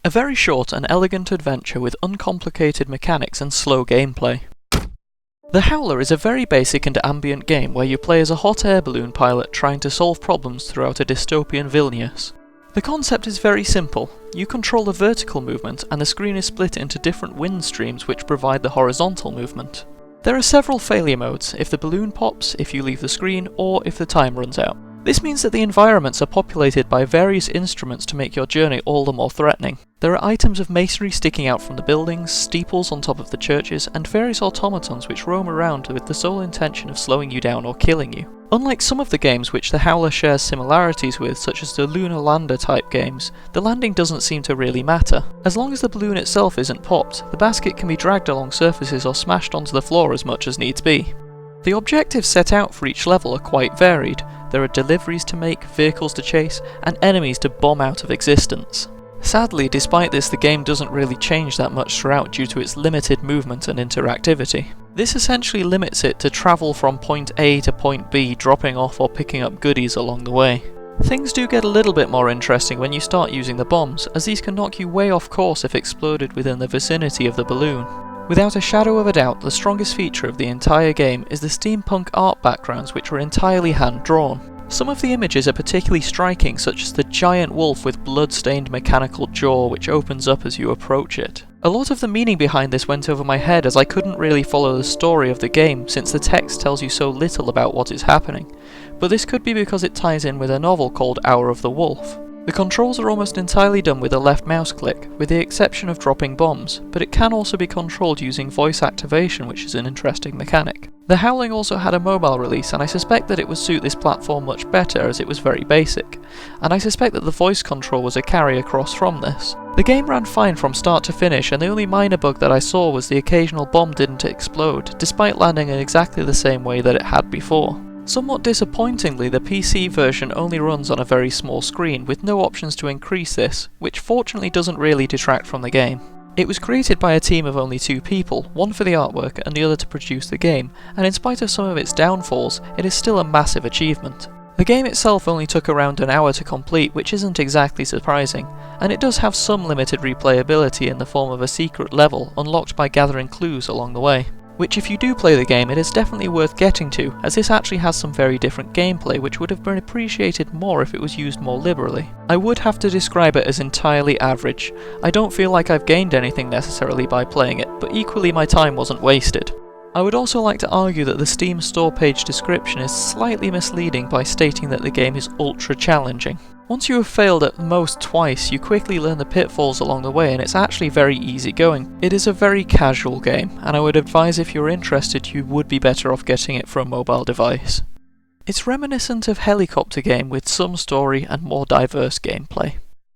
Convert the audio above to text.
A very short and elegant adventure with uncomplicated mechanics and slow gameplay. The Howler is a very basic and ambient game where you play as a hot air balloon pilot trying to solve problems throughout a dystopian Vilnius. The concept is very simple. You control the vertical movement and the screen is split into different wind streams which provide the horizontal movement. There are several failure modes: if the balloon pops, if you leave the screen, or if the time runs out. This means that the environments are populated by various instruments to make your journey all the more threatening. There are items of masonry sticking out from the buildings, steeples on top of the churches, and various automatons which roam around with the sole intention of slowing you down or killing you. Unlike some of the games which the Howler shares similarities with, such as the Lunar Lander type games, the landing doesn't seem to really matter. As long as the balloon itself isn't popped, the basket can be dragged along surfaces or smashed onto the floor as much as needs be. The objectives set out for each level are quite varied. There are deliveries to make, vehicles to chase, and enemies to bomb out of existence. Sadly, despite this, the game doesn't really change that much throughout due to its limited movement and interactivity. This essentially limits it to travel from point A to point B, dropping off or picking up goodies along the way. Things do get a little bit more interesting when you start using the bombs, as these can knock you way off course if exploded within the vicinity of the balloon. Without a shadow of a doubt, the strongest feature of the entire game is the steampunk art backgrounds, which were entirely hand-drawn. Some of the images are particularly striking, such as the giant wolf with blood-stained mechanical jaw which opens up as you approach it. A lot of the meaning behind this went over my head, as I couldn't really follow the story of the game since the text tells you so little about what is happening, but this could be because it ties in with a novel called Hour of the Wolf. The controls are almost entirely done with a left mouse click, with the exception of dropping bombs, but it can also be controlled using voice activation, which is an interesting mechanic. The Howling also had a mobile release, and I suspect that it would suit this platform much better as it was very basic, and I suspect that the voice control was a carry across from this. The game ran fine from start to finish, and the only minor bug that I saw was the occasional bomb didn't explode, despite landing in exactly the same way that it had before. Somewhat disappointingly, the PC version only runs on a very small screen, with no options to increase this, which fortunately doesn't really detract from the game. It was created by a team of only 2 people, one for the artwork and the other to produce the game, and in spite of some of its downfalls, it is still a massive achievement. The game itself only took around an hour to complete, which isn't exactly surprising, and it does have some limited replayability in the form of a secret level unlocked by gathering clues along the way. Which, if you do play the game, it is definitely worth getting to, as this actually has some very different gameplay which would have been appreciated more if it was used more liberally. I would have to describe it as entirely average. I don't feel like I've gained anything necessarily by playing it, but equally my time wasn't wasted. I would also like to argue that the Steam store page description is slightly misleading by stating that the game is ultra challenging. Once you have failed at most twice, you quickly learn the pitfalls along the way, and it's actually very easy going. It is a very casual game, and I would advise if you're interested you would be better off getting it for a mobile device. It's reminiscent of Helicopter Game with some story and more diverse gameplay.